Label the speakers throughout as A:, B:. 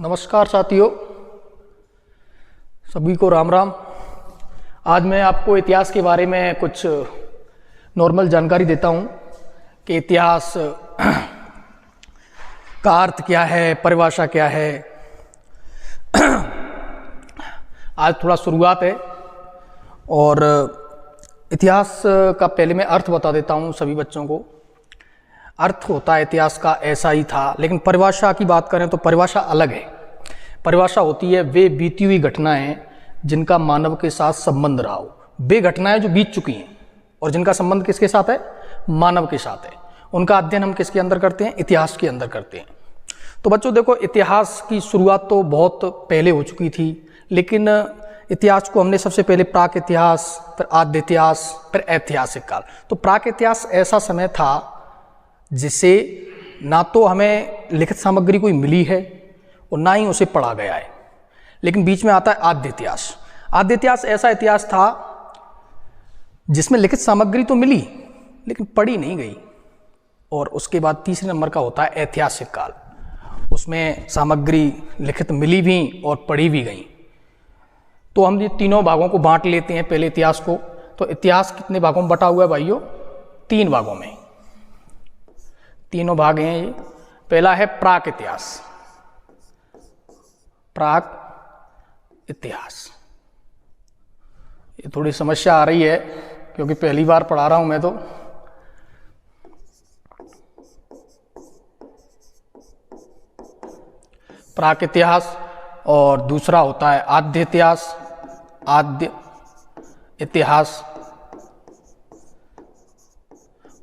A: नमस्कार साथियों, सभी को राम राम। आज मैं आपको इतिहास के बारे में कुछ नॉर्मल जानकारी देता हूँ कि इतिहास का अर्थ क्या है, परिभाषा क्या है। आज थोड़ा शुरुआत है और इतिहास का पहले मैं अर्थ बता देता हूँ सभी बच्चों को। अर्थ होता है इतिहास का ऐसा ही था, लेकिन परिभाषा की बात करें तो परिभाषा अलग है। परिभाषा होती है वे बीती हुई घटनाएं जिनका मानव के साथ संबंध रहा हो। वे घटनाएं जो बीत चुकी हैं और जिनका संबंध किसके साथ है, मानव के साथ है, उनका अध्ययन हम किसके अंदर करते हैं, इतिहास के अंदर करते हैं। तो बच्चों देखो, इतिहास की शुरुआत तो बहुत पहले हो चुकी थी, लेकिन इतिहास को हमने सबसे पहले प्राक इतिहास, फिर आद्य इतिहास, फिर ऐतिहासिक काल। तो प्राक इतिहास ऐसा समय था जिसे ना तो हमें लिखित सामग्री कोई मिली है और ना ही उसे पढ़ा गया है। लेकिन बीच में आता है आद्य इतिहास। आद्य इतिहास ऐसा इतिहास था जिसमें लिखित सामग्री तो मिली लेकिन पढ़ी नहीं गई। और उसके बाद तीसरे नंबर का होता है ऐतिहासिक काल। उसमें सामग्री लिखित मिली भी और पढ़ी भी गई। तो हम ये तीनों भागों को बांट लेते हैं पहले इतिहास को। तो इतिहास कितने भागों में बटा हुआ है भाइयों? 3 भागों में। तीनों भाग हैं ये। पहला है प्राक इतिहास। प्राक इतिहास, ये थोड़ी समस्या आ रही है क्योंकि पहली बार पढ़ा रहा हूं मैं। तो प्राक इतिहास और दूसरा होता है आद्य इतिहास। आद्य इतिहास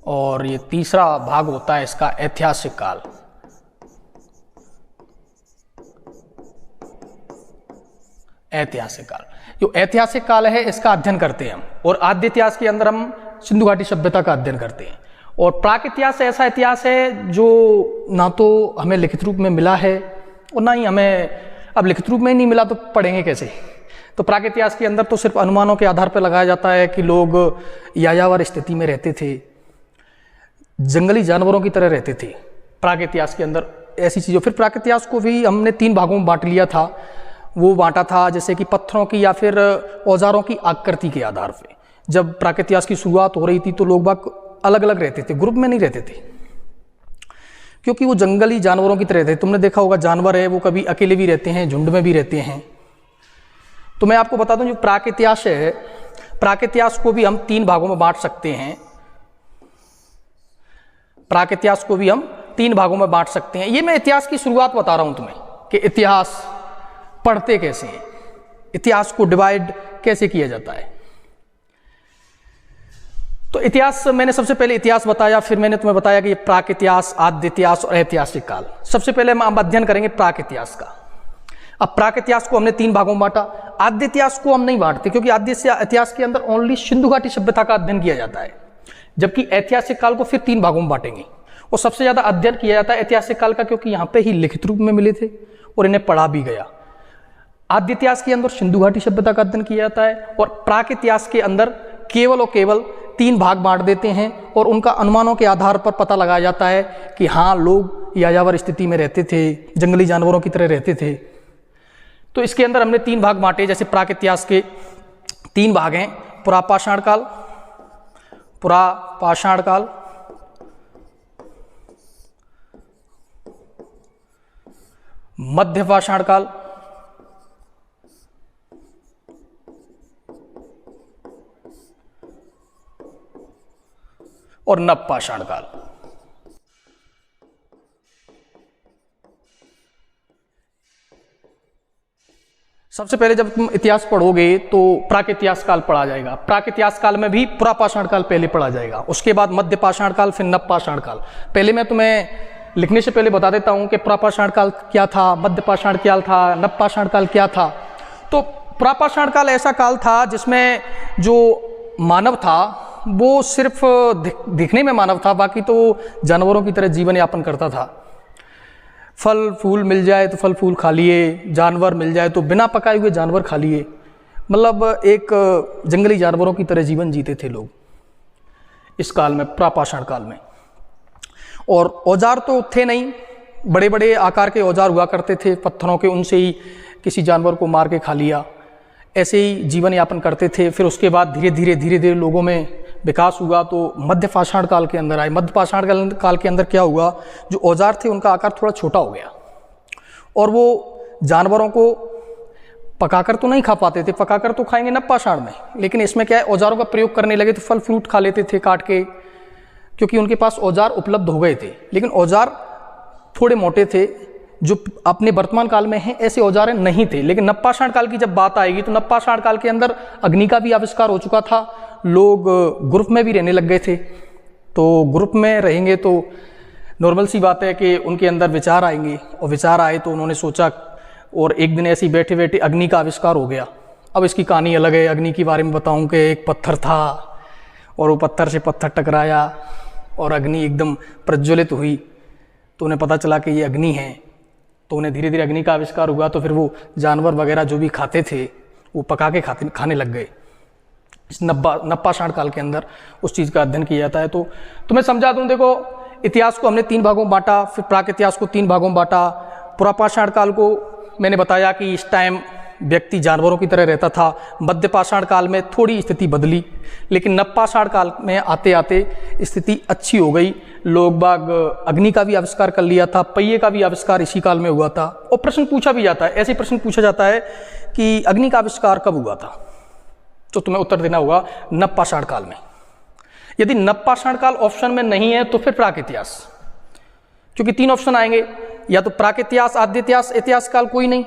A: और ये तीसरा भाग होता है इसका ऐतिहासिक काल। ऐतिहासिक काल, जो ऐतिहासिक काल है इसका अध्ययन करते हैं हम। और आद्य इतिहास के अंदर हम सिंधु घाटी सभ्यता का अध्ययन करते हैं। और प्राक इतिहास ऐसा इतिहास है जो ना तो हमें लिखित रूप में मिला है और ना ही हमें, अब लिखित रूप में नहीं मिला तो पढ़ेंगे कैसे। तो प्राक इतिहास के अंदर तो सिर्फ अनुमानों के आधार पर लगाया जाता है कि लोग यायावर स्थिति में रहते थे, जंगली जानवरों की तरह रहते थे। प्राक इतिहास के अंदर ऐसी चीज़ों, फिर प्राक इतिहास को भी हमने 3 भागों में बांट लिया था। वो बांटा था जैसे कि पत्थरों की या फिर औजारों की आकृति के आधार पे। जब प्राक इतिहास की शुरुआत हो रही थी तो लोग बाग अलग अलग रहते थे, ग्रुप में नहीं रहते थे, क्योंकि वो जंगली जानवरों की तरह रहते थे। तुमने देखा होगा जानवर है वो कभी अकेले भी रहते हैं, झुंड में भी रहते हैं। तो मैं आपको बता दूं, जो प्राक इतिहास है, प्राक इतिहास को भी हम 3 भागों में बांट सकते हैं। प्राक इतिहास को भी हम 3 भागों में बांट सकते हैं। ये मैं इतिहास की शुरुआत बता रहा हूं तुम्हें कि इतिहास पढ़ते कैसे हैं, इतिहास को डिवाइड कैसे किया जाता है। तो इतिहास, मैंने सबसे पहले इतिहास बताया, फिर मैंने तुम्हें बताया कि ये प्राक इतिहास, आद्य इतिहास और ऐतिहासिक काल। सबसे पहले हम अध्ययन करेंगे प्राक इतिहास का। अब प्राक इतिहास को हमने 3 भागों में बांटा। आद्य इतिहास को हम नहीं बांटते क्योंकि आद्य इतिहास के अंदर ओनली सिंधु घाटी सभ्यता का अध्ययन किया जाता है, जबकि ऐतिहासिक काल को फिर 3 भागों में बांटेंगे। और सबसे ज्यादा अध्ययन किया जाता है ऐतिहासिक काल का, क्योंकि यहाँ पे ही लिखित रूप में मिले थे और इन्हें पढ़ा भी गया। आद्य इतिहास के अंदर सिंधु घाटी सभ्यता का अध्ययन किया जाता है और प्राक इतिहास के अंदर केवल और केवल 3 भाग बांट देते हैं और उनका अनुमानों के आधार पर पता लगाया जाता है कि हाँ, लोग यायावर स्थिति में रहते थे, जंगली जानवरों की तरह रहते थे। तो इसके अंदर हमने 3 भाग बांटे। जैसे प्राक इतिहास के 3 भाग हैं: पुरापाषाण काल, पुरापाषाण काल, मध्यपाषाण काल और नवपाषाण काल। सबसे पहले जब तुम इतिहास पढ़ोगे तो प्राक इतिहास काल पढ़ा जाएगा। प्राक इतिहास काल में भी पुरापाषाण काल पहले पढ़ा जाएगा, उसके बाद मध्यपाषाण काल, फिर नवपाषाण काल। पहले मैं तुम्हें लिखने से पहले बता देता हूं कि पुरापाषाण काल क्या था, मध्यपाषाण काल था, नवपाषाण काल क्या था। तो पुरापाषाण काल ऐसा काल था जिसमें जो मानव था वो सिर्फ दिखने में मानव था, बाकी तो जानवरों की तरह जीवन यापन करता था। फल फूल मिल जाए तो फल फूल खा लिए, जानवर मिल जाए तो बिना पकाए हुए जानवर खा लिए। मतलब एक जंगली जानवरों की तरह जीवन जीते थे लोग इस काल में, प्रापाषाण काल में। और औजार तो थे नहीं, बड़े बड़े आकार के औजार हुआ करते थे पत्थरों के, उनसे ही किसी जानवर को मार के खा लिया, ऐसे ही जीवन यापन करते थे। फिर उसके बाद धीरे धीरे लोगों में विकास हुआ तो मध्य पाषाण काल के अंदर आए। मध्य पाषाण काल के अंदर क्या हुआ, जो औजार थे उनका आकार थोड़ा छोटा हो गया और वो जानवरों को पकाकर तो नहीं खा पाते थे, पकाकर तो खाएंगे नव पाषाण में, लेकिन इसमें क्या है औजारों का प्रयोग करने लगे तो फल फ्रूट खा लेते थे काट के, क्योंकि उनके पास औजार उपलब्ध हो गए थे। लेकिन औजार थोड़े मोटे थे, जो अपने वर्तमान काल में हैं ऐसे औजार नहीं थे। लेकिन नवपाषाण काल की जब बात आएगी तो नवपाषाण काल के अंदर अग्नि का भी आविष्कार हो चुका था, लोग ग्रुप में भी रहने लग गए थे। तो ग्रुप में रहेंगे तो नॉर्मल सी बात है कि उनके अंदर विचार आएंगे, और विचार आए तो उन्होंने सोचा, और एक दिन ऐसे ही बैठे बैठे अग्नि का आविष्कार हो गया। अब इसकी कहानी अलग है, अग्नि के बारे में बताऊं कि एक पत्थर था और वो पत्थर से पत्थर टकराया और अग्नि एकदम प्रज्वलित हुई, तो उन्हें पता चला कि ये अग्नि है। तो उन्हें धीरे धीरे अग्नि का आविष्कार हुआ, तो फिर वो जानवर वगैरह जो भी खाते थे वो पका के खाने लग गए। इस नवपाषाण काल के अंदर उस चीज़ का अध्ययन किया जाता है। तो मैं समझा दूं, देखो इतिहास को हमने 3 भागों में बांटा, फिर प्राक इतिहास को 3 भागों में बांटा। पुरापाषाण काल को मैंने बताया कि इस टाइम व्यक्ति जानवरों की तरह रहता था। मध्य पाषाण काल में थोड़ी स्थिति बदली, लेकिन नवपाषाण काल में आते आते स्थिति अच्छी हो गई। लोग बाग अग्नि का भी आविष्कार कर लिया था, पहिए का भी आविष्कार इसी काल में हुआ था। और प्रश्न पूछा भी जाता है, ऐसे प्रश्न पूछा जाता है कि अग्नि का आविष्कार कब हुआ था, तो तुम्हें उत्तर देना होगा नवपाषाण काल में। यदि नवपाषाण काल ऑप्शन में नहीं है तो फिर प्राक इतिहास, क्योंकि 3 ऑप्शन आएंगे, या तो प्राक इतिहास, आद्य इतिहास, इतिहास काल, कोई नहीं,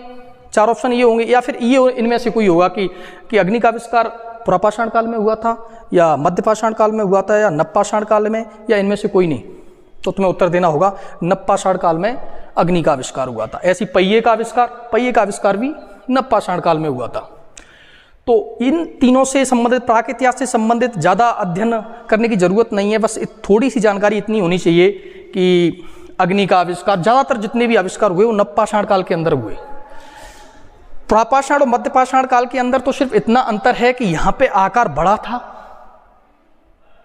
A: 4 ऑप्शन ये होंगे, या फिर ये इनमें से कोई होगा कि अग्नि का आविष्कार पुरापाषाण काल में हुआ था, या मध्यपाषाण काल में हुआ था, या नवपाषाण काल में, या इनमें से कोई नहीं। तो तुम्हें उत्तर देना होगा नवपाषाण काल में अग्नि का आविष्कार हुआ था। ऐसी पहिए का आविष्कार भी नवपाषाण काल में हुआ था। तो इन तीनों से संबंधित, प्राक इतिहास से संबंधित ज़्यादा अध्ययन करने की जरूरत नहीं है, बस थोड़ी सी जानकारी इतनी होनी चाहिए कि अग्नि का आविष्कार, ज़्यादातर जितने भी आविष्कार हुए वो नवपाषाण काल के अंदर हुए। पुरापाषाण और मध्यपाषाण काल के अंदर तो सिर्फ इतना अंतर है कि यहाँ पे आकार बड़ा था,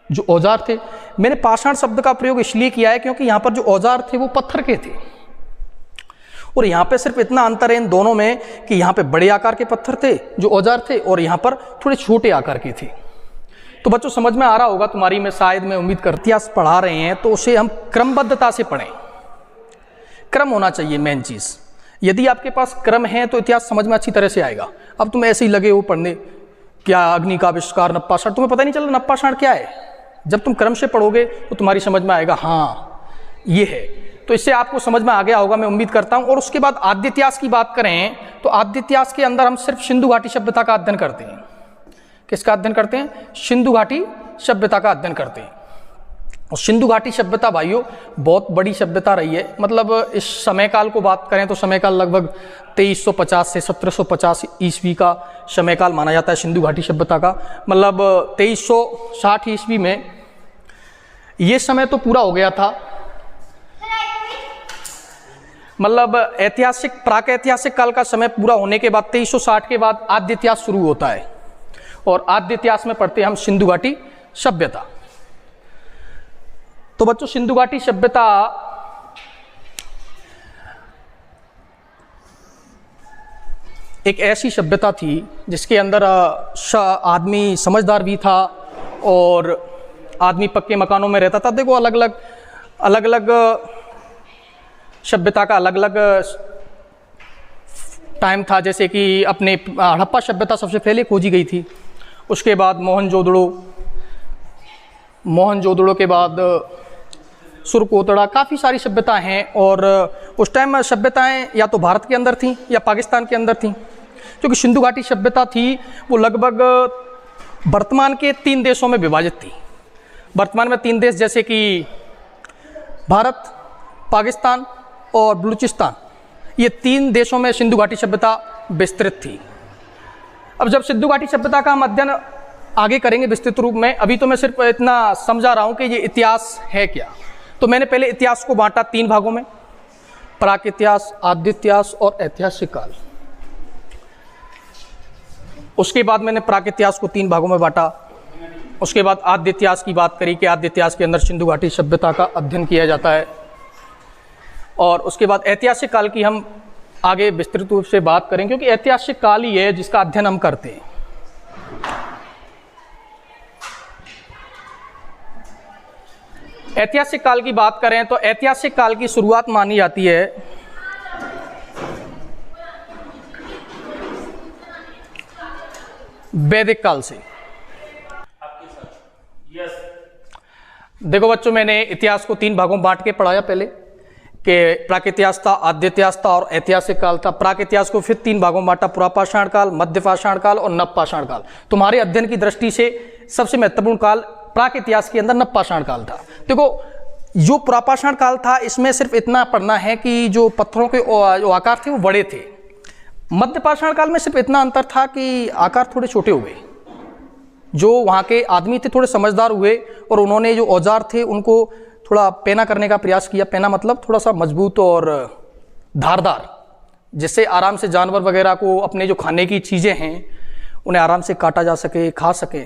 A: जो औजार थे। मैंने पाषाण शब्द का प्रयोग इसलिए किया है क्योंकि यहाँ पर जो औजार थे वो पत्थर के थे, और यहाँ पे सिर्फ इतना अंतर है इन दोनों में कि यहाँ पे बड़े आकार के पत्थर थे जो औजार थे, और यहाँ पर थोड़े छोटे आकार के थे। तो बच्चों समझ में आ रहा होगा तुम्हारी, मैं शायद मैं उम्मीद करती, इतिहास पढ़ा रहे हैं तो उसे हम क्रमबद्धता से पढ़ें। क्रम होना चाहिए मेन चीज़। यदि आपके पास क्रम है तो इतिहास समझ में अच्छी तरह से आएगा। अब तुम ऐसे ही लगे हो पढ़ने, क्या अग्नि का आविष्कार, नवपाषाण, तुम्हें पता नहीं चल रहा नवपाषाण क्या है। जब तुम क्रम से पढ़ोगे तो तुम्हारी समझ में आएगा, हाँ ये है। तो इससे आपको समझ में आ गया होगा, मैं उम्मीद करता हूँ। और उसके बाद आद्य इतिहास की बात करें तो आद्य इतिहास के अंदर हम सिर्फ सिंधु घाटी सभ्यता का अध्ययन करते हैं। किसका अध्ययन करते हैं? सिंधु घाटी सभ्यता का अध्ययन करते हैं। और सिंधु घाटी सभ्यता भाइयों बहुत बड़ी सभ्यता रही है। मतलब इस समय काल को बात करें तो समय काल लगभग 2350 से 1750 ईस्वी का समय काल माना जाता है सिंधु घाटी सभ्यता का। मतलब 2360 ईस्वी में ये समय तो पूरा हो गया था। मतलब ऐतिहासिक, प्राक ऐतिहासिक काल का समय पूरा होने के बाद 2360 के बाद आद्य इतिहास शुरू होता है, और आद्य इतिहास में पढ़ते हैं हम सिंधु घाटी सभ्यता। तो बच्चों सिंधु घाटी सभ्यता एक ऐसी सभ्यता थी जिसके अंदर आदमी समझदार भी था और आदमी पक्के मकानों में रहता था। देखो अलग अलग सभ्यता का अलग अलग टाइम था। जैसे कि अपने हड़प्पा सभ्यता सबसे पहले खोजी गई थी, उसके बाद मोहनजोदड़ो के बाद सुरकोतड़ा, काफ़ी सारी सभ्यता हैं। और उस टाइम सभ्यताएं या तो भारत के अंदर थी या पाकिस्तान के अंदर थी। क्योंकि सिंधु घाटी सभ्यता थी वो लगभग वर्तमान के 3 देशों में विभाजित थी। वर्तमान में 3 देश जैसे कि भारत, पाकिस्तान और बलूचिस्तान, ये 3 देशों में सिंधु घाटी सभ्यता विस्तृत थी। अब जब सिंधु घाटी सभ्यता का हम अध्ययन आगे करेंगे विस्तृत रूप में, अभी तो मैं सिर्फ इतना समझा रहा हूँ कि ये इतिहास है क्या। तो मैंने पहले इतिहास को बांटा 3 भागों में, प्राक इतिहास, आद्य इतिहास और ऐतिहासिक काल। उसके बाद मैंने प्राक इतिहास को 3 भागों में बांटा। उसके बाद आद्य इतिहास की बात करी कि आद्य इतिहास के अंदर सिंधु घाटी सभ्यता का अध्ययन किया जाता है। और उसके बाद ऐतिहासिक काल की हम आगे विस्तृत रूप से बात करें, क्योंकि ऐतिहासिक काल ही है जिसका अध्ययन हम करते हैं। ऐतिहासिक काल की बात करें तो ऐतिहासिक काल की शुरुआत मानी जाती है वैदिक काल से। देखो बच्चों, मैंने इतिहास को 3 भागों में बांट के पढ़ाया पहले, कि प्राक इतिहास था, आद्य इतिहास था और ऐतिहासिक काल था। प्राक इतिहास को फिर 3 भागों में बांटा, पुरापाषाण काल, मध्य पाषाण काल और नवपाषाण काल। तुम्हारे अध्ययन की दृष्टि से सबसे महत्वपूर्ण काल प्राक इतिहास के अंदर नवपाषाण काल था। देखो, जो पुरापाषाण काल था इसमें सिर्फ इतना पढ़ना है कि जो पत्थरों के जो आकार थे वो बड़े थे। मध्य पाषाण काल में सिर्फ इतना अंतर था कि आकार थोड़े छोटे हुए। जो वहाँ के आदमी थे थोड़े समझदार हुए और उन्होंने जो औजार थे उनको थोड़ा पैना करने का प्रयास किया। पैना मतलब थोड़ा सा मजबूत और धारदार, जिससे आराम से जानवर वगैरह को, अपने जो खाने की चीज़ें हैं उन्हें आराम से काटा जा सके, खा सके।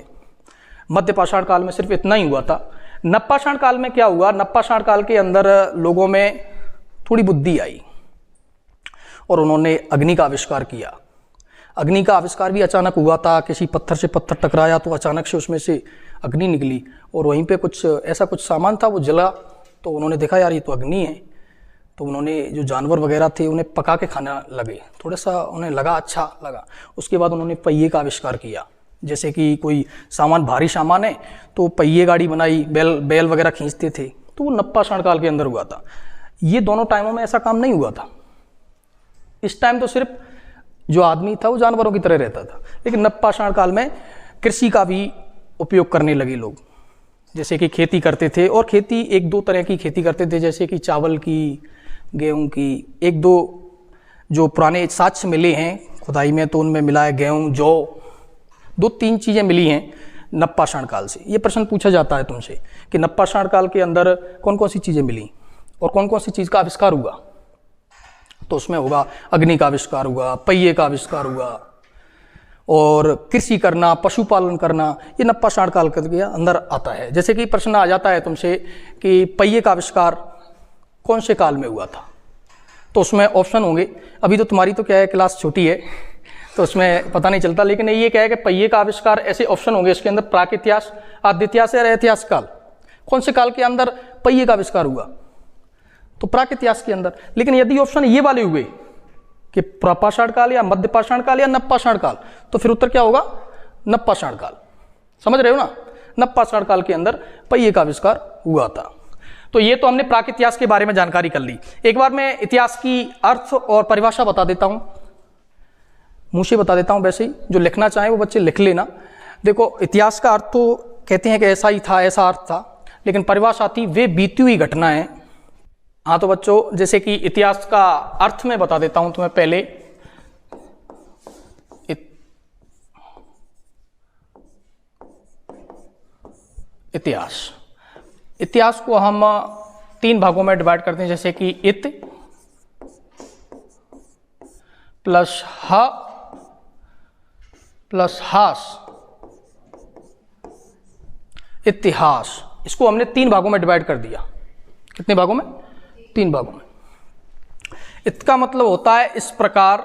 A: मध्य पाषाण काल में सिर्फ इतना ही हुआ था। नवपाषाण काल में क्या हुआ? नवपाषाण काल के अंदर लोगों में थोड़ी बुद्धि आई और उन्होंने अग्नि का आविष्कार किया। अग्नि का आविष्कार भी अचानक हुआ था, किसी पत्थर से पत्थर टकराया तो अचानक से उसमें से अग्नि निकली और वहीं पे कुछ ऐसा कुछ सामान था वो जला, तो उन्होंने देखा यार ये तो अग्नि है। तो उन्होंने जो जानवर वगैरह थे उन्हें पका के खाना लगे, थोड़ा सा उन्हें लगा, अच्छा लगा। उसके बाद उन्होंने पहिए का आविष्कार किया, जैसे कि कोई सामान, भारी सामान है तो पहिए गाड़ी बनाई, बैल वगैरह खींचते थे, तो वो नवपाषाण काल के अंदर हुआ था। ये दोनों टाइमों में ऐसा काम नहीं हुआ था। इस टाइम तो सिर्फ जो आदमी था वो जानवरों की तरह रहता था, लेकिन नवपाषाण काल में कृषि का भी उपयोग करने लगे लोग, जैसे कि खेती करते थे। और खेती 1-2 तरह की खेती करते थे, जैसे कि चावल की, गेहूं की। 1-2 जो पुराने साक्ष्य मिले हैं खुदाई में तो उनमें मिला है गेहूं, जौ, 2-3 चीज़ें मिली हैं नवपाषाण काल से। ये प्रश्न पूछा जाता है तुमसे कि नवपाषाण काल के अंदर कौन कौन सी चीज़ें मिली और कौन कौन सी चीज़ का आविष्कार हुआ, तो उसमें होगा अग्नि का आविष्कार हुआ, पहिए का आविष्कार हुआ और कृषि करना, पशुपालन करना, ये नवपाषाण काल के अंदर आता है। जैसे कि प्रश्न आ जाता है तुमसे कि पहिए का आविष्कार कौन से काल में हुआ था, तो उसमें ऑप्शन होंगे। अभी तो तुम्हारी तो क्या है, क्लास छोटी है तो उसमें पता नहीं चलता, लेकिन ये क्या है कि पहिए का आविष्कार, ऐसे ऑप्शन होंगे इसके अंदर, प्राक इतिहास, आद्य इतिहास या ऐतिहासिक काल। कौन से काल के अंदर पहिए का आविष्कार हुआ, तो प्राक इतिहास के अंदर। लेकिन यदि ऑप्शन ये वाले हुए कि पुरापाषाण काल या मध्य पाषाण काल या नवपाषाण काल, तो फिर उत्तर क्या होगा? नवपाषाण काल। समझ रहे हो ना? नवपाषाण काल के अंदर पहिए का आविष्कार हुआ था। तो ये तो हमने प्राक इतिहास के बारे में जानकारी कर ली। एक बार मैं इतिहास की अर्थ और परिभाषा बता देता हूं, मुंह से बता देता हूं, वैसे ही जो लिखना चाहे वो बच्चे लिख लेना। देखो, इतिहास का अर्थ तो कहते हैं कि ऐसा ही था, ऐसा अर्थ था, लेकिन परिभाषा थी वे बीती हुई घटनाएं। हाँ तो बच्चों, जैसे कि इतिहास का अर्थ में बता देता हूं तुम्हें पहले। इतिहास को हम 3 भागों में डिवाइड करते हैं, जैसे कि इत प्लस ह प्लस हास, इतिहास। इसको हमने 3 भागों में डिवाइड कर दिया। कितने भागों में? 3 भागों में। इसका मतलब होता है इस प्रकार,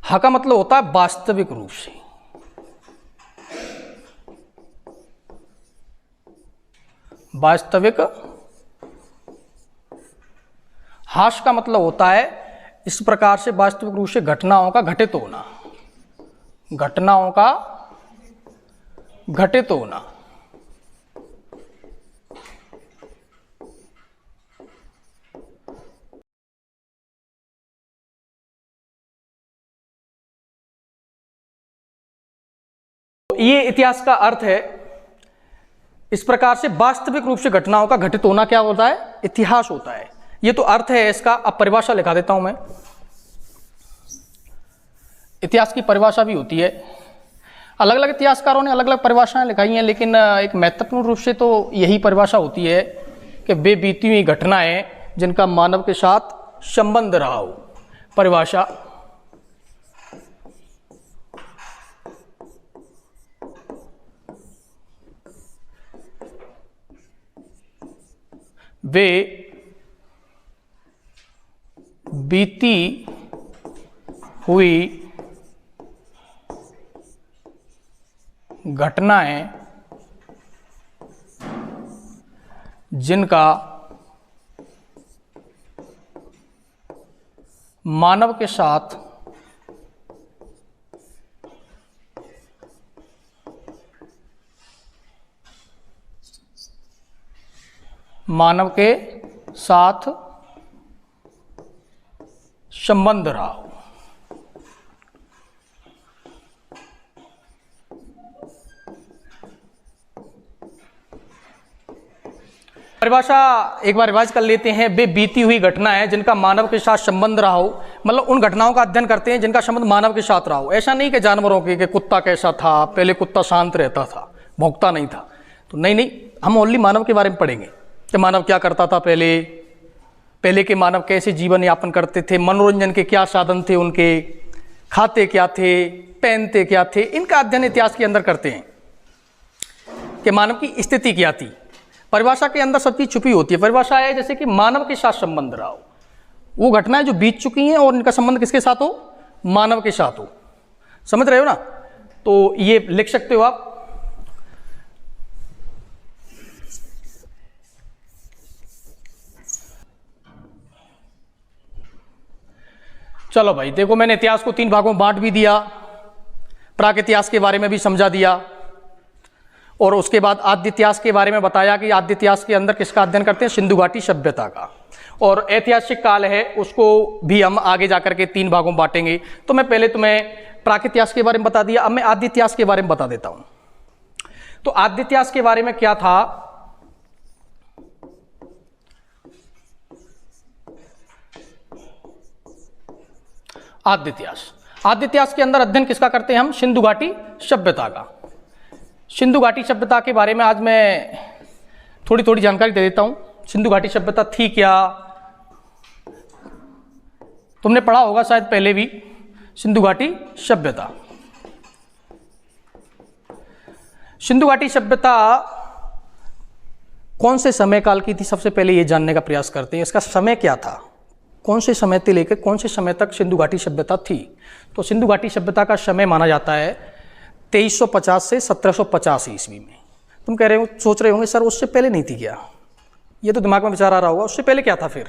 A: हा का मतलब होता है वास्तविक रूप से, वास्तविक। हास का मतलब होता है इस प्रकार से, वास्तविक रूप से घटनाओं का घटित होना, घटनाओं का घटित होना। ये इतिहास का अर्थ है। इस प्रकार से वास्तविक रूप से घटनाओं का घटित होना क्या होता है? इतिहास होता है। ये तो अर्थ है इसका। अब परिभाषा लिखा देता हूं मैं। इतिहास की परिभाषा भी होती है, अलग अलग इतिहासकारों ने अलग अलग परिभाषाएं लिखाई हैं, लेकिन एक महत्वपूर्ण रूप से तो यही परिभाषा होती है कि वे बीती हुई घटनाएं जिनका मानव के साथ संबंध रहा हो। परिभाषा वे बीती हुई घटनाएं जिनका मानव के साथ संबंध रहा हो। परिभाषा एक बार रिवाइज कर लेते हैं। वे बीती हुई घटनाएं जिनका मानव के साथ संबंध रहा हो, मतलब उन घटनाओं का अध्ययन करते हैं जिनका संबंध मानव के साथ रहा हो। ऐसा नहीं कि जानवरों के कि कुत्ता कैसा था, पहले कुत्ता शांत रहता था, भौंकता नहीं था, तो नहीं, हम ओनली मानव के बारे में पढ़ेंगे कि मानव क्या करता था, पहले के मानव कैसे जीवन यापन करते थे, मनोरंजन के क्या साधन थे उनके, खाते क्या थे, पहनते क्या थे, इनका अध्ययन इतिहास के अंदर करते हैं कि मानव की स्थिति क्या थी। परिभाषा के अंदर सब चीज छुपी होती है। परिभाषा है जैसे कि मानव के साथ संबंध रहा हो, वो घटनाएं जो बीत चुकी हैं और इनका संबंध किसके साथ हो, मानव के साथ हो। समझ रहे हो ना? तो ये लिख सकते हो आप। चलो भाई देखो, मैंने इतिहास को 3 भागों में बांट भी दिया, प्राक इतिहास के बारे में भी समझा दिया, और उसके बाद आद्य इतिहास के बारे में बताया कि आद्य इतिहास के अंदर किसका अध्ययन करते हैं, सिंधु घाटी सभ्यता का। और ऐतिहासिक काल है उसको भी हम आगे जाकर के 3 भागों में बांटेंगे। तो मैं पहले तुम्हें प्राक इतिहास के बारे में बता दिया, अब मैं आद्य इतिहास के बारे में बता देता हूं। तो आद्य इतिहास के बारे में क्या था, आद्य इतिहास के अंदर अध्ययन किसका करते हैं हम, सिंधु घाटी सभ्यता का। सिंधु घाटी सभ्यता के बारे में आज मैं थोड़ी थोड़ी जानकारी दे देता हूं। सिंधु घाटी सभ्यता थी क्या, तुमने पढ़ा होगा शायद पहले भी। सिंधु घाटी सभ्यता, सिंधु घाटी सभ्यता कौन से समय काल की थी, सबसे पहले यह जानने का प्रयास करते हैं। इसका समय क्या था, कौन से समय से लेकर कौन से समय तक सिंधु घाटी सभ्यता थी। तो सिंधु घाटी सभ्यता का समय माना जाता है 2350 से 1750 ईस्वी में। तुम कह रहे हो, सोच रहे होंगे सर उससे पहले नहीं थी क्या, ये तो दिमाग में विचार आ रहा होगा, उससे पहले क्या था फिर,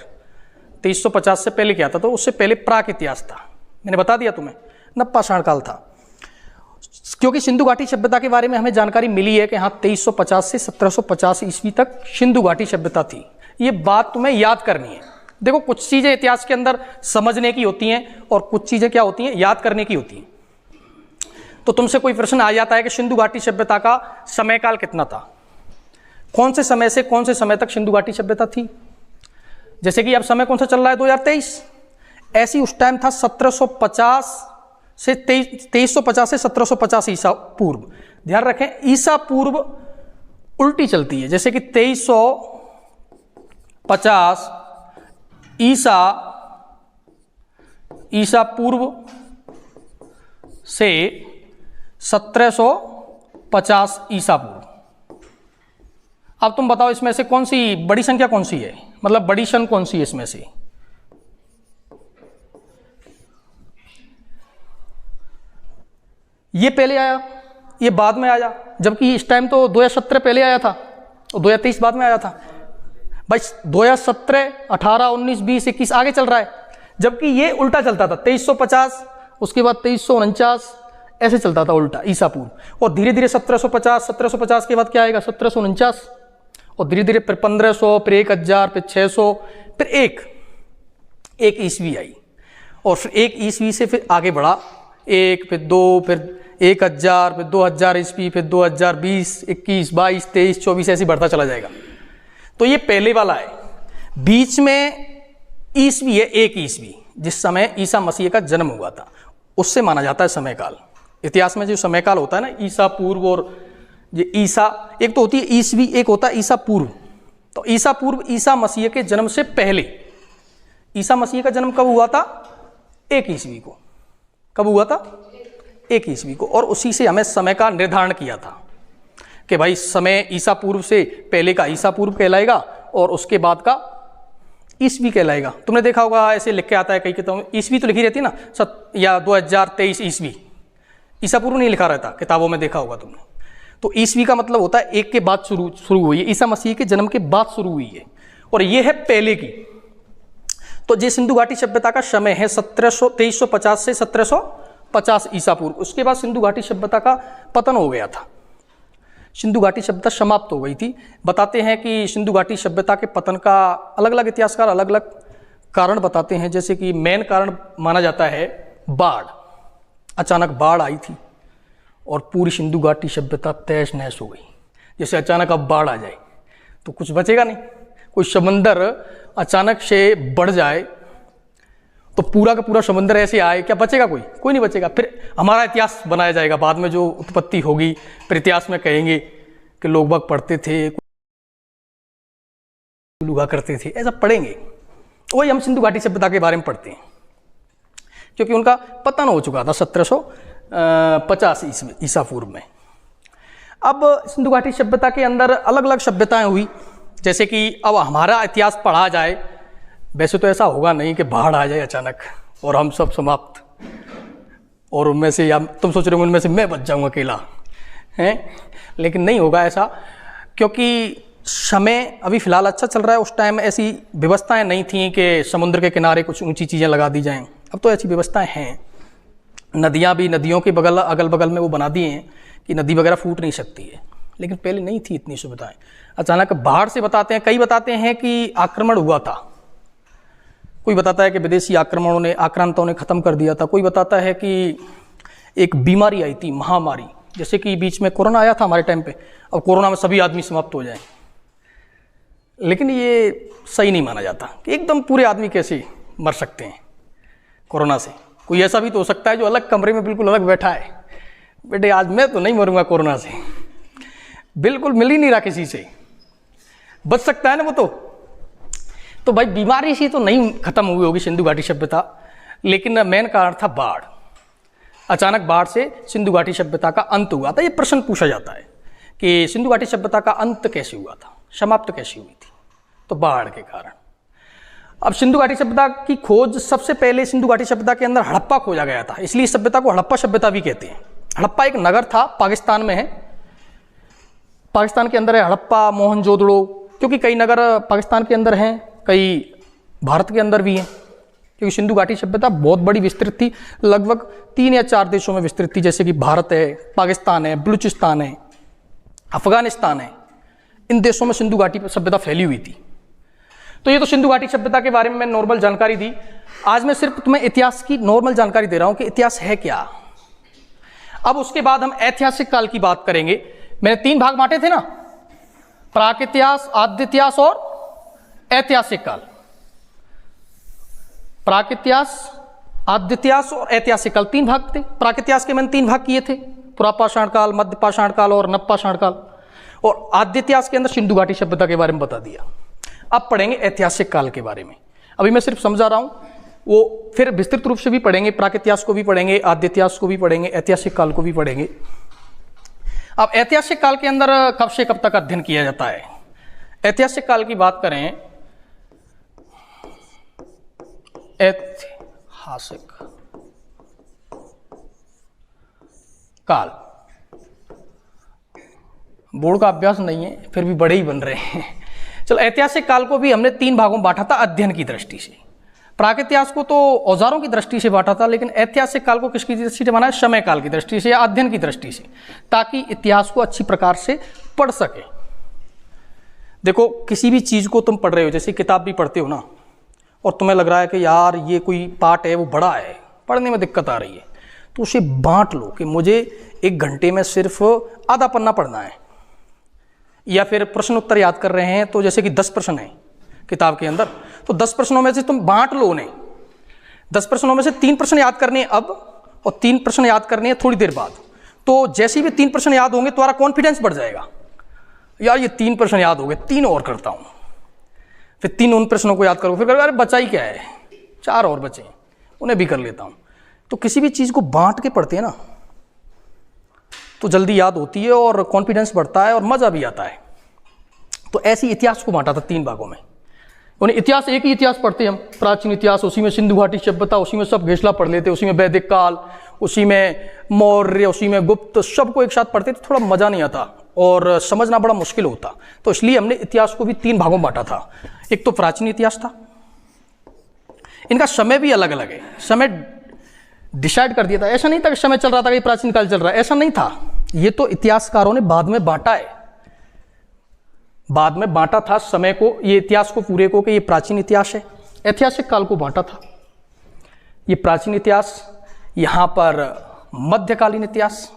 A: 2350 से पहले क्या था। तो उससे पहले प्राक इतिहास था, मैंने बता दिया तुम्हें, नवपाषाण काल था। क्योंकि सिंधु घाटी सभ्यता के बारे में हमें जानकारी मिली है कि हाँ 2350 से 1750 ईस्वी तक सिंधु घाटी सभ्यता थी। ये बात तुम्हें याद करनी है। देखो कुछ चीजें इतिहास के अंदर समझने की होती हैं और कुछ चीजें क्या होती हैं, याद करने की होती हैं। तो तुमसे कोई प्रश्न आ जाता है कि सिंधु घाटी सभ्यता का समयकाल कितना था, कौन से समय से कौन से समय तक सिंधु घाटी सभ्यता थी। जैसे कि अब समय कौन सा चल रहा है, 2023, ऐसी उस टाइम था 1750 से 2350 से 1750 ईसा पूर्व। ध्यान रखें ईसा पूर्व उल्टी चलती है, जैसे कि 2350 ईसा पूर्व से 1750 ईसा पूर्व। अब तुम बताओ इसमें से कौन सी बड़ी संख्या कौन सी है, मतलब बड़ी सन कौन सी है इसमें से। ये पहले आया, ये बाद में आया, जबकि इस टाइम तो 2017 पहले आया था और 2023 बाद में आया था। भाई 2017, 18, 19, 20, 21 आगे चल रहा है, जबकि ये उल्टा चलता था 2350, उसके बाद 2349, ऐसे चलता था उल्टा ईसा पूर्व। और धीरे धीरे 1750 के बाद क्या आएगा 1749, और धीरे धीरे फिर 1500, फिर 1000, फिर 600, फिर एक ईस्वी आई, और फिर 1 ईस्वी से फिर आगे बढ़ा, 1, फिर 2, फिर 1000, फिर 2000 ईस्वी, फिर 2020, 21, 22, 23, 24 ऐसे बढ़ता चला जाएगा। तो ये पहले वाला है। बीच में ईस्वी है 1 ईस्वी, जिस समय ईसा मसीह का जन्म हुआ था, उससे माना जाता है समयकाल। इतिहास में जो समयकाल होता है ना, ईसा पूर्व और ये ईसा, एक तो होती है ईस्वी, एक होता है ईसा पूर्व। तो ईसा पूर्व ईसा मसीह के जन्म से पहले, ईसा मसीह का जन्म कब हुआ था 1 ईस्वी को। कब हुआ था 1 ईस्वी को। और उसी से हमें समय का निर्धारण किया था कि भाई समय ईसा पूर्व से पहले का ईसा पूर्व कहलाएगा, और उसके बाद का ईस्वी कहलाएगा। तुमने देखा होगा ऐसे लिख के आता है कई किताबों में, ईस्वी तो लिखी रहती है ना, या 2023 ईस्वी, ईसा पूर्व नहीं लिखा रहता, किताबों में देखा होगा तुमने। तो ईस्वी का मतलब होता है एक के बाद शुरू हुई है, ईसा मसीह के जन्म के बाद शुरू हुई है, और ये है पहले की। तो ये सिंधु घाटी सभ्यता का समय है 2350 से 1750 ईसा पूर्व। उसके बाद सिंधु घाटी सभ्यता का पतन हो गया था, सिंधु घाटी सभ्यता समाप्त हो गई थी। बताते हैं कि सिंधु घाटी सभ्यता के पतन का अलग अलग इतिहासकार अलग अलग कारण बताते हैं। जैसे कि मेन कारण माना जाता है बाढ़, अचानक बाढ़ आई थी और पूरी सिंधु घाटी सभ्यता तहस नहस हो गई। जैसे अचानक अब बाढ़ आ जाए तो कुछ बचेगा नहीं, कोई समंदर अचानक से बढ़ जाए तो पूरा का पूरा समंदर ऐसे आए, क्या बचेगा? कोई नहीं बचेगा। फिर हमारा इतिहास बनाया जाएगा बाद में, जो उत्पत्ति होगी फिर इतिहास में कहेंगे कि लोग बाग पढ़ते थे, लुगा करते थे, ऐसा पढ़ेंगे। वही हम सिंधु घाटी सभ्यता के बारे में पढ़ते हैं, क्योंकि उनका पतन हो चुका था 1750 ईसा पूर्व में। अब सिंधु घाटी सभ्यता के अंदर अलग अलग सभ्यताएं हुई। जैसे कि अब हमारा इतिहास पढ़ा जाए, वैसे तो ऐसा होगा नहीं कि बाढ़ आ जाए अचानक और हम सब समाप्त, और उनमें से, या तुम सोच रहे हो उनमें से मैं बच जाऊंगा अकेला, हैं? लेकिन नहीं होगा ऐसा, क्योंकि समय अभी फिलहाल अच्छा चल रहा है। उस टाइम ऐसी व्यवस्थाएं नहीं थी कि समुद्र के किनारे कुछ ऊंची चीज़ें लगा दी जाएं। अब तो ऐसी व्यवस्थाएं हैं, नदियां भी, नदियों के अगल बगल में वो बना दिए हैं कि नदी वगैरह फूट नहीं सकती है, लेकिन पहले नहीं थी इतनी सुविधाएं। अचानक बाढ़ से बताते हैं, कई बताते हैं कि आक्रमण हुआ था, कोई बताता है कि विदेशी आक्रांताओं ने ख़त्म कर दिया था, कोई बताता है कि एक बीमारी आई थी, महामारी, जैसे कि बीच में कोरोना आया था हमारे टाइम पे, अब कोरोना में सभी आदमी समाप्त हो जाएं। लेकिन ये सही नहीं माना जाता कि एकदम पूरे आदमी कैसे मर सकते हैं कोरोना से। कोई ऐसा भी तो हो सकता है जो अलग कमरे में बिल्कुल अलग बैठा है, बेटे आज मैं तो नहीं मरूंगा कोरोना से, बिल्कुल मिल ही नहीं रहा किसी से, बच सकता है ना वो तो भाई बीमारी से तो नहीं खत्म हुई होगी सिंधु घाटी सभ्यता, लेकिन मेन कारण था बाढ़। अचानक बाढ़ से सिंधु घाटी सभ्यता का अंत हुआ था। ये प्रश्न पूछा जाता है कि सिंधु घाटी सभ्यता का अंत कैसे हुआ था, समाप्त कैसे हुई थी? तो बाढ़ के कारण। अब सिंधु घाटी सभ्यता की खोज सबसे पहले सिंधु घाटी सभ्यता के अंदर हड़प्पा खोजा गया था, इसलिए इस सभ्यता को हड़प्पा सभ्यता भी कहते हैं। हड़प्पा एक नगर था, पाकिस्तान में है, पाकिस्तान के अंदर है हड़प्पा, मोहनजोदड़ो, क्योंकि कई नगर पाकिस्तान के अंदर हैं, कई भारत के अंदर भी हैं, क्योंकि सिंधु घाटी सभ्यता बहुत बड़ी विस्तृत थी, लगभग 3 या 4 देशों में विस्तृत थी, जैसे कि भारत है, पाकिस्तान है, बलूचिस्तान है, अफगानिस्तान है, इन देशों में सिंधु घाटी सभ्यता फैली हुई थी। तो ये तो सिंधु घाटी सभ्यता के बारे में मैं नॉर्मल जानकारी दी। आज मैं सिर्फ तुम्हें इतिहास की नॉर्मल जानकारी दे रहा हूं कि इतिहास है क्या। अब उसके बाद हम ऐतिहासिक काल की बात करेंगे। मैंने 3 भाग बांटे थे ना, प्राक इतिहास, आद्य इतिहास और ऐतिहासिक काल। प्राक इतिहास, आद्य इतिहास और ऐतिहासिक काल 3 भाग थे। प्राक इतिहास के मैंने 3 भाग किए थे, पुरापाषाण काल, मध्य पाषाण काल और नवपाषाण काल, और आद्य इतिहास के अंदर सिंधु घाटी सभ्यता के बारे में बता दिया। अब पढ़ेंगे ऐतिहासिक काल के बारे में। अभी मैं सिर्फ समझा रहा हूं, वो फिर विस्तृत रूप से भी पढ़ेंगे, प्राक इतिहास को भी पढ़ेंगे, आद्य इतिहास को भी पढ़ेंगे, ऐतिहासिक काल को भी पढ़ेंगे। अब ऐतिहासिक काल के अंदर कब से कब तक अध्ययन किया जाता है? ऐतिहासिक काल की बात करें, ऐतिहासिक काल, बोर्ड का अभ्यास नहीं है फिर भी बड़े ही बन रहे हैं। चलो, ऐतिहासिक काल को भी हमने 3 भागों में बांटा था अध्ययन की दृष्टि से। प्राक इतिहास को तो औजारों की दृष्टि से बांटा था, लेकिन ऐतिहासिक काल को किसकी दृष्टि से माना है? समय काल की दृष्टि से या अध्ययन की दृष्टि से, ताकि इतिहास को अच्छी प्रकार से पढ़ सके। देखो, किसी भी चीज को तुम पढ़ रहे हो, जैसे किताब भी पढ़ते हो ना, और तुम्हें लग रहा है कि यार ये कोई पार्ट है वो बड़ा है, पढ़ने में दिक्कत आ रही है, तो उसे बांट लो कि मुझे 1 घंटे में सिर्फ आधा पन्ना पढ़ना है, या फिर प्रश्न उत्तर याद कर रहे हैं तो जैसे कि 10 प्रश्न हैं किताब के अंदर, तो 10 प्रश्नों में से तुम बांट लो उन्हें। 10 प्रश्नों में से 3 प्रश्न याद करने हैं अब, और 3 प्रश्न याद करने हैं थोड़ी देर बाद। तो जैसे भी 3 प्रश्न याद होंगे तुम्हारा कॉन्फिडेंस बढ़ जाएगा, यार ये 3 प्रश्न याद हो गए, 3 और करता हूं, फिर 3 उन प्रश्नों को याद करो, फिर अरे बचा ही क्या है, 4 और बचे, उन्हें भी कर लेता हूं। तो किसी भी चीज को बांट के पढ़ते हैं ना तो जल्दी याद होती है और कॉन्फिडेंस बढ़ता है और मजा भी आता है। तो ऐसे इतिहास को बांटा था 3 भागों में। उन्हें इतिहास एक ही इतिहास पढ़ते हम, प्राचीन इतिहास, उसी में सिंधु घाटी सभ्यता, उसी में सब घेसला पढ़ लेते, उसी में वैदिक काल, उसी में मौर्य, उसी में गुप्त, सबको एक साथ पढ़ते तो थोड़ा मजा नहीं आता और समझना बड़ा मुश्किल होता। तो इसलिए हमने इतिहास को भी 3 भागों में बांटा था। एक तो प्राचीन इतिहास था, इनका समय भी अलग अलग है, समय डिसाइड कर दिया था। ऐसा नहीं था कि समय चल रहा था कि प्राचीन काल चल रहा है, ऐसा नहीं था। ये तो इतिहासकारों ने बाद में बांटा है, बाद में बांटा था समय को, ये इतिहास को पूरे को, कि ये प्राचीन इतिहास है। ऐतिहासिक काल को बांटा था, ये प्राचीन इतिहास, यहां पर मध्यकालीन इतिहास,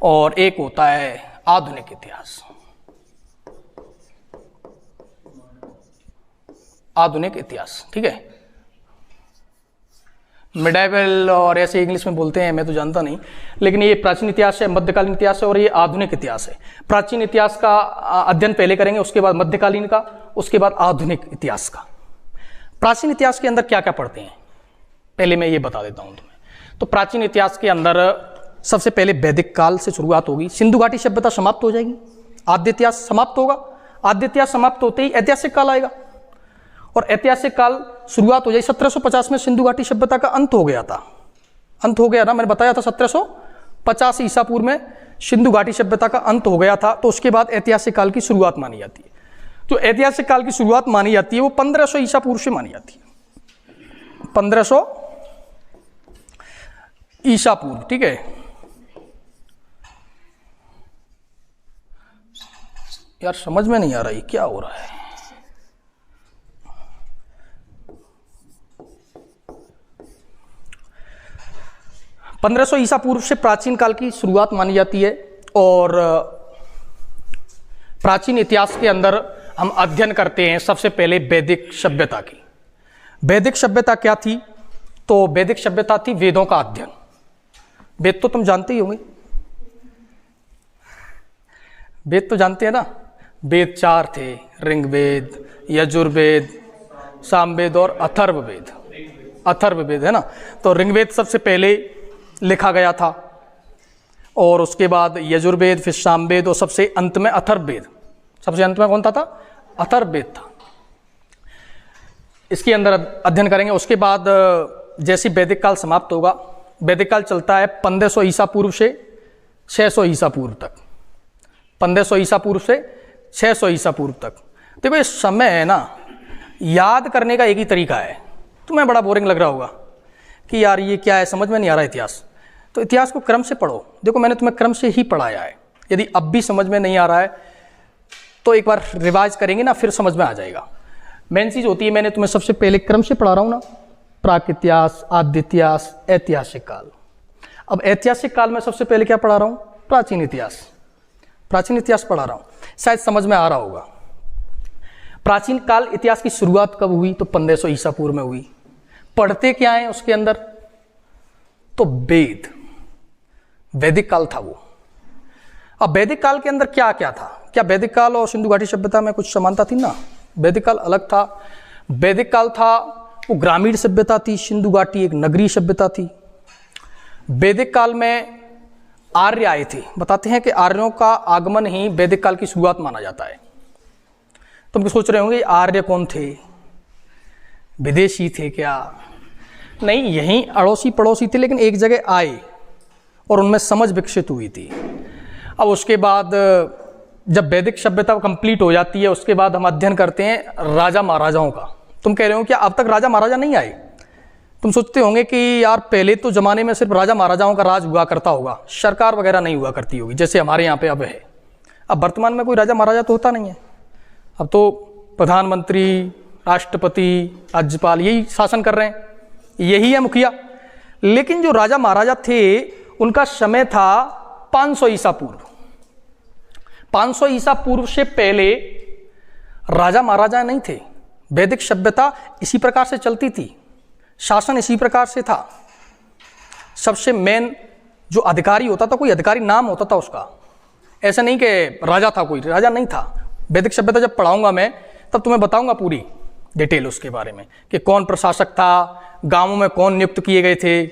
A: और एक होता है आधुनिक इतिहास। आधुनिक इतिहास, ठीक है। मिडाइवल और ऐसे इंग्लिश में बोलते हैं, मैं तो जानता नहीं, लेकिन ये प्राचीन इतिहास है, मध्यकालीन इतिहास है और ये आधुनिक इतिहास है। प्राचीन इतिहास का अध्ययन पहले करेंगे, उसके बाद मध्यकालीन का, उसके बाद आधुनिक इतिहास का। प्राचीन इतिहास के अंदर क्या क्या पढ़ते हैं पहले मैं ये बता देता हूं तुम्हें। तो प्राचीन इतिहास के अंदर सबसे पहले वैदिक काल से शुरुआत होगी, सिंधु घाटी सभ्यता समाप्त हो जाएगी, आद्य इतिहास समाप्त होगा, आद्य इतिहास समाप्त होते ही ऐतिहासिक काल आएगा, और ऐतिहासिक काल शुरुआत हो जाए 1750 में सिंधु घाटी सभ्यता का अंत हो गया था। अंत हो गया ना, मैंने बताया था 1750 ईसा पूर्व में सिंधु घाटी सभ्यता का अंत हो गया था। तो उसके बाद ऐतिहासिक काल की शुरुआत मानी जाती है। जो ऐतिहासिक काल की शुरुआत मानी जाती है वो 1500 ईसा पूर्व से मानी जाती है, 1500 ईसा पूर्व, ठीक है। यार समझ में नहीं आ रहा है क्या हो रहा है। पंद्रह सौ ईसा पूर्व से प्राचीन काल की शुरुआत मानी जाती है, और प्राचीन इतिहास के अंदर हम अध्ययन करते हैं सबसे पहले वैदिक सभ्यता की। वैदिक सभ्यता क्या थी? तो वैदिक सभ्यता थी वेदों का अध्ययन। वेद तो तुम जानते ही होंगे, वेद तो जानते हैं ना। वेद 4 थे, ऋग्वेद, यजुर्वेद, सामवेद और अथर्ववेद। अथर्ववेद है ना। तो ऋग्वेद सबसे पहले लिखा गया था, और उसके बाद यजुर्वेद, फिर सामवेद, और सबसे अंत में अथर्ववेद। सबसे अंत में कौन था? अथर्ववेद था। इसके अंदर अध्ययन करेंगे। उसके बाद जैसे वैदिक काल समाप्त होगा, वैदिक काल चलता है 1500 ईसा पूर्व से 600 ईसा पूर्व तक। 1500 ईसा पूर्व से 600 ईसा पूर्व तक। देखो ये समय है ना, याद करने का एक ही तरीका है। तुम्हें बड़ा बोरिंग लग रहा होगा कि यार ये क्या है, समझ में नहीं आ रहा इतिहास। तो इतिहास को क्रम से पढ़ो। देखो मैंने तुम्हें क्रम से ही पढ़ाया है। यदि अब भी समझ में नहीं आ रहा है तो एक बार रिवाइज करेंगे ना, फिर समझ में आ जाएगा। मेन चीज़ होती है, मैंने तुम्हें सबसे पहले क्रम से पढ़ा रहा हूँ ना, प्राक इतिहास, आद्य इतिहास, ऐतिहासिक काल। अब ऐतिहासिक काल में सबसे पहले क्या पढ़ा रहा हूँ? प्राचीन इतिहास। प्राचीन इतिहास पढ़ा रहा हूँ, शायद समझ में आ रहा होगा। प्राचीन काल इतिहास की शुरुआत कब हुई? तो 1500 ईसा पूर्व में हुई। पढ़ते क्या है उसके अंदर? तो वेद, वैदिक काल था वो। अब वैदिक काल के अंदर क्या क्या था? क्या वैदिक काल और सिंधु घाटी सभ्यता में कुछ समानता थी? ना, वैदिक काल अलग था। वैदिक काल था वो ग्रामीण सभ्यता थी, सिंधु घाटी एक नगरीय सभ्यता थी। वैदिक काल में आर्य आए थे। बताते हैं कि आर्यों का आगमन ही वैदिक काल की शुरुआत माना जाता है। तुम सोच रहे होंगे आर्य कौन थे? विदेशी थे क्या? नहीं, यहीं अड़ोसी पड़ोसी थे, लेकिन एक जगह आए और उनमें समझ विकसित हुई थी। अब उसके बाद जब वैदिक सभ्यता कंप्लीट हो जाती है, उसके बाद हम अध्ययन करते हैं राजा महाराजाओं का। तुम कह रहे हो क्या अब तक राजा महाराजा नहीं आए? तुम सोचते होंगे कि यार पहले तो ज़माने में सिर्फ राजा महाराजाओं का राज हुआ करता होगा, सरकार वगैरह नहीं हुआ करती होगी जैसे हमारे यहाँ पे अब है। अब वर्तमान में कोई राजा महाराजा तो होता नहीं है। अब तो प्रधानमंत्री, राष्ट्रपति, राज्यपाल यही शासन कर रहे हैं, यही है मुखिया। लेकिन जो राजा महाराजा थे उनका समय था 500 ईसा पूर्व। 500 ईसा पूर्व से पहले राजा महाराजा नहीं थे। वैदिक सभ्यता इसी प्रकार से चलती थी, शासन इसी प्रकार से था। सबसे मेन जो अधिकारी होता था, कोई अधिकारी नाम होता था उसका। ऐसा नहीं कि राजा था, कोई राजा नहीं था। वैदिक सभ्यता जब पढ़ाऊंगा मैं तब तुम्हें बताऊंगा पूरी डिटेल उसके बारे में कि कौन प्रशासक था, गांवों में कौन नियुक्त किए गए थे।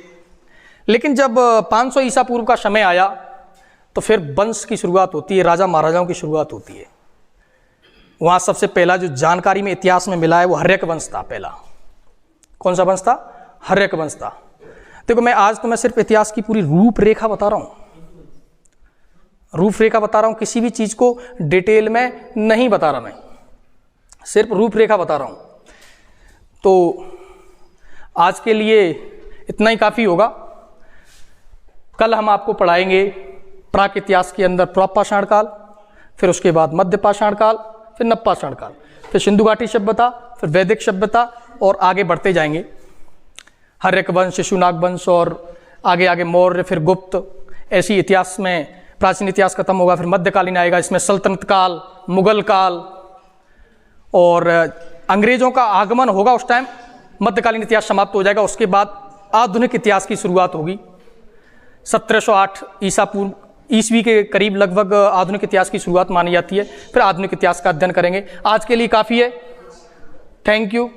A: लेकिन जब 500 ईसा पूर्व का समय आया तो फिर वंश की शुरुआत होती है, राजा महाराजाओं की शुरुआत होती है। वहाँ सबसे पहला जो जानकारी में इतिहास में मिला है वो हर्यक वंश था। पहला कौन सा वंश था? हर्यक वंश था। देखो मैं आज तो मैं सिर्फ इतिहास की पूरी रूपरेखा बता रहा हूँ, रूपरेखा बता रहा हूँ, किसी भी चीज़ को डिटेल में नहीं बता रहा, मैं सिर्फ रूपरेखा बता रहा हूँ। तो आज के लिए इतना ही काफ़ी होगा। कल हम आपको पढ़ाएंगे प्राक इतिहास के अंदर प्राक्पाषाण काल, फिर उसके बाद मध्य पाषाण काल, फिर नवपाषाण काल, फिर सिंधु घाटी सभ्यता, फिर वैदिक सभ्यता, और आगे बढ़ते जाएंगे हर्यक वंश, शिशुनाग वंश, और आगे आगे मौर्य, फिर गुप्त। ऐसी इतिहास में प्राचीन इतिहास खत्म होगा, फिर मध्यकालीन आएगा, इसमें सल्तनत काल, मुगल काल, और अंग्रेजों का आगमन होगा। उस टाइम मध्यकालीन इतिहास समाप्त हो जाएगा। उसके बाद आधुनिक इतिहास की शुरुआत होगी। 1708 ईसा पूर्व ईस्वी के करीब लगभग आधुनिक इतिहास की शुरुआत मानी जाती है। फिर आधुनिक इतिहास का अध्ययन करेंगे। आज के लिए काफ़ी है। Thank you.